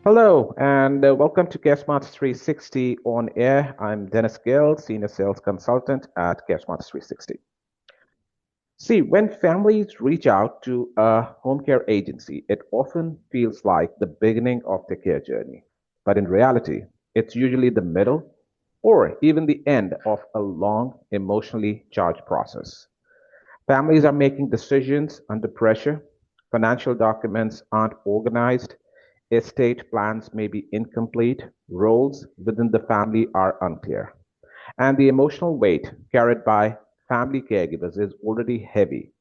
Hello, and welcome to CareSmartz360 On Air. I'm Dennis Gill, Senior Sales Consultant at CareSmartz360. See, when families reach out to a home care agency, it often feels like the beginning of their care journey. But in reality, it's usually the middle or even the end of a long, emotionally charged process. Families are making decisions under pressure, financial documents aren't organized, estate plans may be incomplete, roles within the family are unclear, and the emotional weight carried by family caregivers is already heavy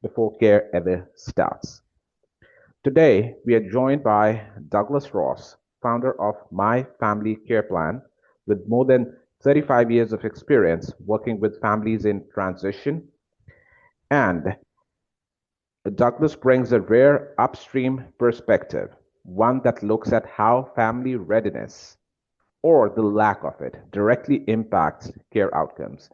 before care ever starts. Today, we are joined by Douglas Ross, founder of My Family Care Plan, with more than 35 years of experience working with families in transition. And Douglas brings a rare upstream perspective, one that looks at how family readiness, or the lack of it, directly impacts care outcomes,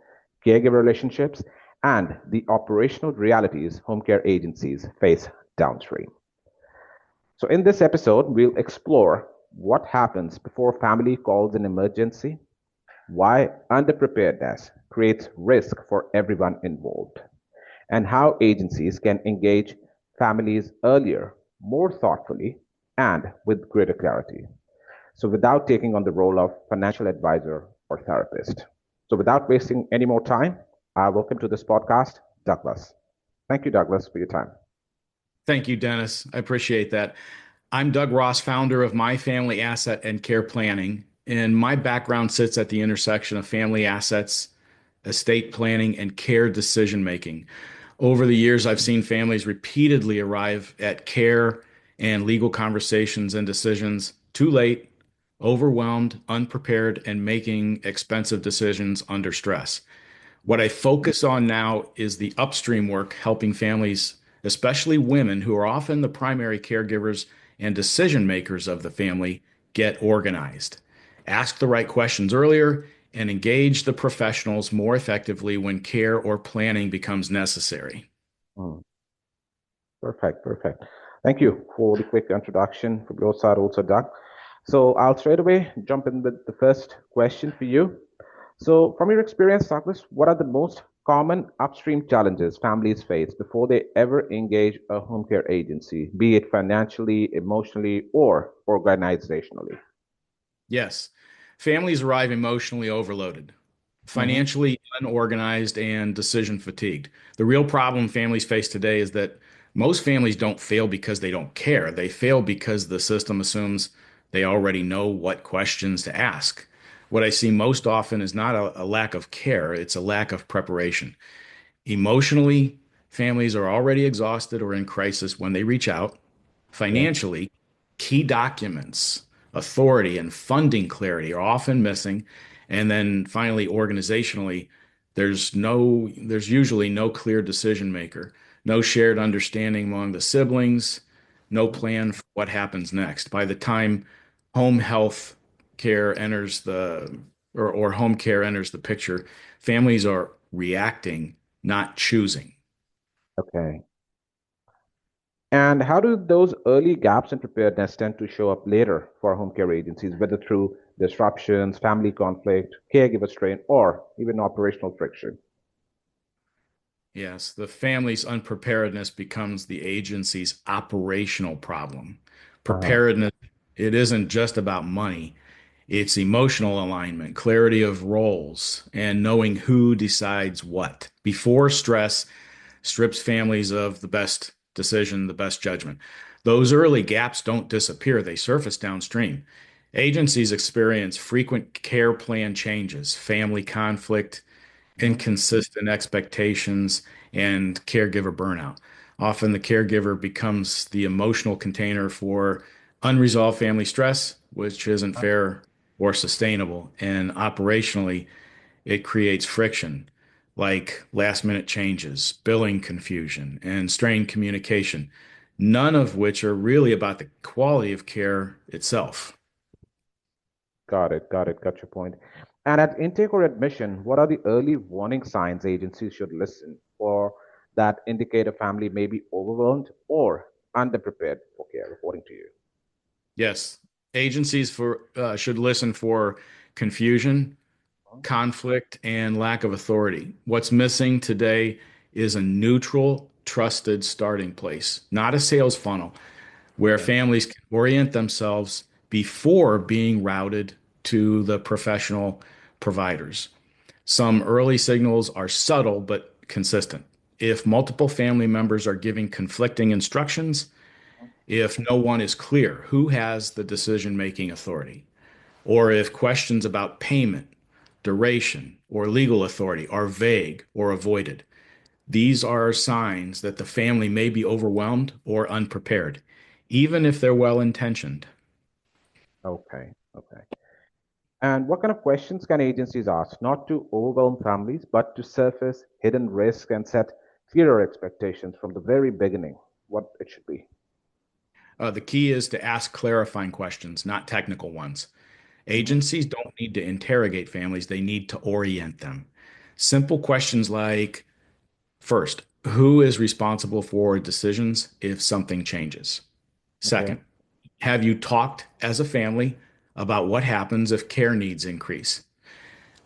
caregiver relationships, and the operational realities home care agencies face downstream. So, in this episode, we'll explore what happens before family calls an emergency, why underpreparedness creates risk for everyone involved, and how agencies can engage families earlier, more thoughtfully, and with greater clarity. So, without taking on the role of financial advisor or therapist. So, without wasting any more time, I welcome to this podcast Douglas. Thank you, Douglas, for your time. Thank you, Dennis. I appreciate that. I'm Doug Ross, founder of My Family Asset and Care Planning, and my background sits at the intersection of family assets, estate planning, and care decision making. Over the years, I've seen families repeatedly arrive at care and legal conversations and decisions too late, overwhelmed, unprepared, and making expensive decisions under stress. What I focus on now is the upstream work, helping families, especially women who are often the primary caregivers and decision makers of the family, get organized, ask the right questions earlier, and engage the professionals more effectively when care or planning becomes necessary. Mm, perfect, perfect. Thank you for the quick introduction from your side, also, Doug. So, I'll straight away jump in with the first question for you. So, from your experience, Douglas, what are the most common upstream challenges families face before they ever engage a home care agency, be it financially, emotionally, or organizationally? Yes, families arrive emotionally overloaded, Hmm. financially unorganized, and decision fatigued. The real problem families face today is that most families don't fail because they don't care. They fail because the system assumes they already know what questions to ask. What I see most often is not a lack of care, it's a lack of preparation. Emotionally, families are already exhausted or in crisis when they reach out. Yeah, Financially, key documents, authority, and funding clarity are often missing. And then finally, organizationally, there's usually no clear decision maker, no shared understanding among the siblings, no plan for what happens next. By the time home health care enters the or home care enters the picture, families are reacting, not choosing. okay. And how do those early gaps in preparedness tend to show up later for home care agencies, whether through disruptions, family conflict, caregiver strain, or even operational friction? Yes, the family's unpreparedness becomes the agency's operational problem. Uh-huh. Preparedness, it isn't just about money, it's emotional alignment, clarity of roles, and knowing who decides what. Before stress strips families of the best decision, the best judgment. Those early gaps don't disappear, they surface downstream. Agencies experience frequent care plan changes, family conflict, Mhm. inconsistent expectations, and caregiver burnout. Often the caregiver becomes the emotional container for unresolved family stress, which isn't fair or sustainable. And operationally, it creates friction like last minute changes, billing confusion, and strained communication, none of which are really about the quality of care itself. Got it, got it, got your point. And at intake or admission, what are the early warning signs agencies should listen for that indicate a family may be overwhelmed or underprepared for care, according to you? Yes. Agencies should listen for confusion, Mhm. conflict, and lack of authority. What's missing today is a neutral, trusted starting place, not a sales funnel where Okay. families can orient themselves before being routed to the professional providers. Some early signals are subtle but consistent. If multiple family members are giving conflicting instructions, if no one is clear who has the decision-making authority, or if questions about payment, duration, or legal authority are vague or avoided, these are signs that the family may be overwhelmed or unprepared, even if they're well-intentioned. Okay. Okay. And what kind of questions can agencies ask, not to overwhelm families, but to surface hidden risk and set clearer expectations from the very beginning, what it should be? The key is to ask clarifying questions, not technical ones. Hmm. Agencies don't need to interrogate families, they need to orient them. Simple questions like, first, who is responsible for decisions if something changes? Okay. Second, have you talked as a family about what happens if care needs increase?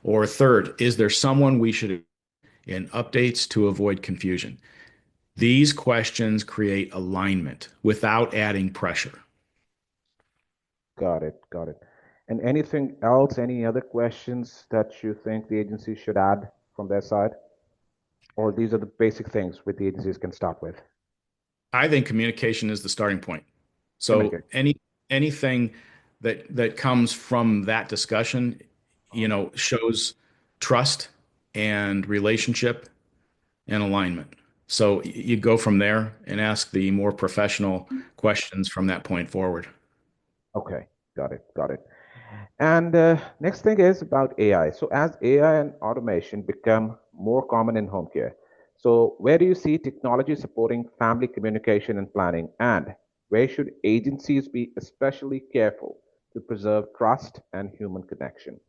Or third, is there someone we should in updates to avoid confusion? These questions create alignment without adding pressure. Got it. Got it. And anything else, any other questions that you think the agency should add from their side? Or these are the basic things which the agencies can start with? I think communication is the starting point. So Communicate. anything that comes from that discussion, Uh-huh. shows trust and relationship and alignment. So you go from there and ask the more professional questions from that point forward. Okay. Got it. Got it. And next thing is about AI. So as AI and automation become more common in home care, so where do you see technology supporting family communication and planning? And where should agencies be especially careful to preserve trust and human connection?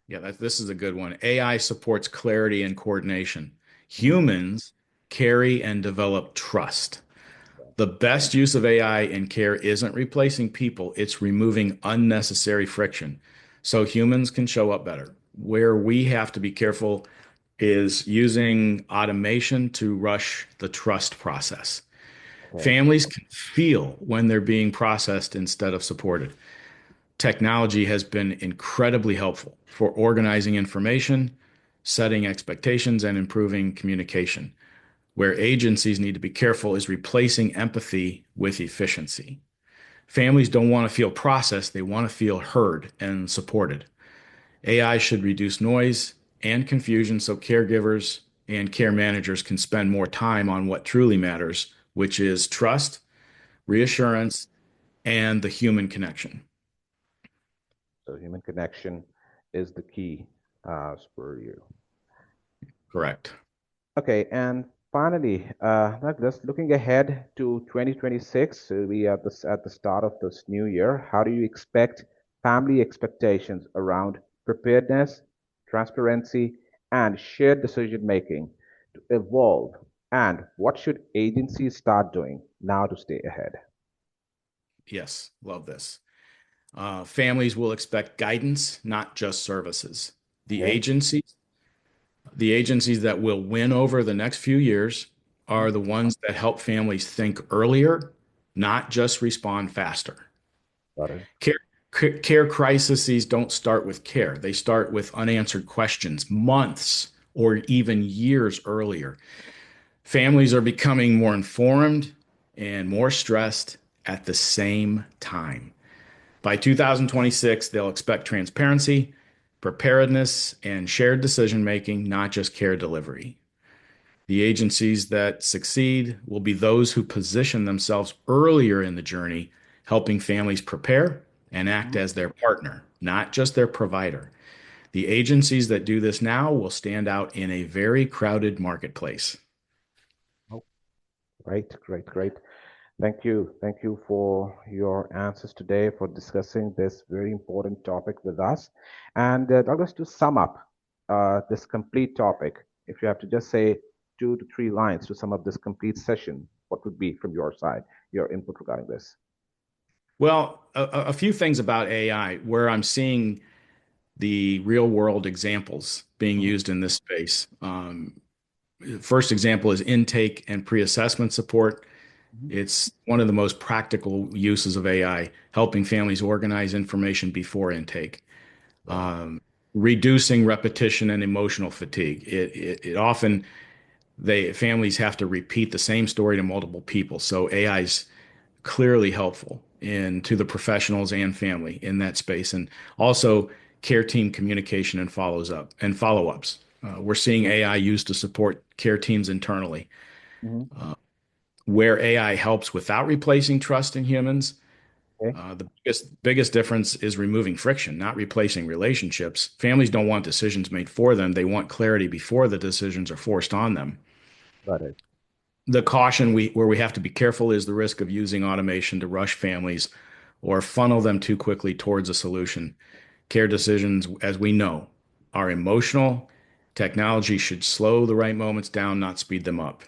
Yeah, this is a good one. AI supports clarity and coordination. Mhm. Humans carry and develop trust. The best use of AI in care isn't replacing people, it's removing unnecessary friction so humans can show up better. Where we have to be careful is using automation to rush the trust process. Okay. Families can feel when they're being processed instead of supported. Technology has been incredibly helpful for organizing information, setting expectations, and improving communication. Where agencies need to be careful is replacing empathy with efficiency. Families don't want to feel processed, they want to feel heard and supported. AI should reduce noise and confusion so caregivers and care managers can spend more time on what truly matters, which is trust, reassurance, and the human connection. So human connection is the key as per you. Correct. Okay, and finally, Douglas, looking ahead to 2026, so we are at the start of this new year. How do you expect family expectations around preparedness, transparency, and shared decision making to evolve? And what should agencies start doing now to stay ahead? Yes, love this. Families will expect guidance, not just services. The Okay. agencies, the agencies that will win over the next few years Mhm. are the ones that help families think earlier, not just respond faster. Got it. Care crises don't start with care. They start with unanswered questions months or even years earlier. Families are becoming more informed and more stressed at the same time. By 2026, they'll expect transparency, preparedness, and shared decision making, not just care delivery. The agencies that succeed will be those who position themselves earlier in the journey, helping families prepare and act Mhm. as their partner, not just their provider. The agencies that do this now will stand out in a very crowded marketplace. Oh, great, great, great. Thank you. Thank you for your answers today, for discussing this very important topic with us. And Douglas, to sum up this complete topic, if you have to just say 2 to 3 lines to sum up this complete session, what would be from your side, your input regarding this? Well, a few things about AI where I'm seeing the real world examples being Mhm. used in this space. First example is intake and pre-assessment support. Mhm. It's one of the most practical uses of AI, helping families organize information before intake, Right. reducing repetition and emotional fatigue. It often families have to repeat the same story to multiple people, so AI is clearly helpful in to the professionals and family in that space, and also care team communication and follow-ups. We're seeing AI used to support care teams internally. Mhm. Where AI helps without replacing trust in humans, Okay. the biggest difference is removing friction, not replacing relationships. Families don't want decisions made for them. They want clarity before the decisions are forced on them. Got it. The caution where we have to be careful is the risk of using automation to rush families or funnel them too quickly towards a solution. Care decisions, as we know, are emotional. Technology should slow the right moments down, not speed them up.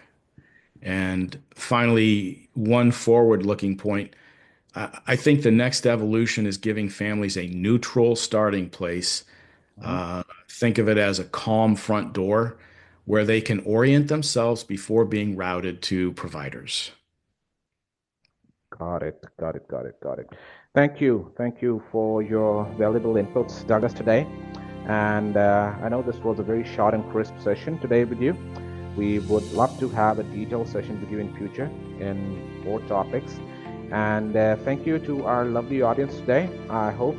And finally, one forward looking point, I think the next evolution is giving families a neutral starting place. Mhm. Think of it as a calm front door where they can orient themselves before being routed to providers. Got it. Got it. Got it. Got it. Thank you. Thank you for your valuable inputs, Douglas, today. And I know this was a very short and crisp session today with you. We would love to have a detailed session with you in future in more topics. And thank you to our lovely audience today. I hope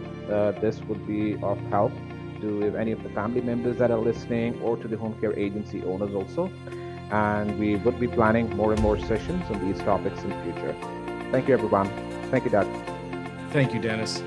this would be of help to any of the family members that are listening or to the home care agency owners also. And we would be planning more and more sessions on these topics in the future. Thank you, everyone. Thank you, Doug. Thank you, Dennis.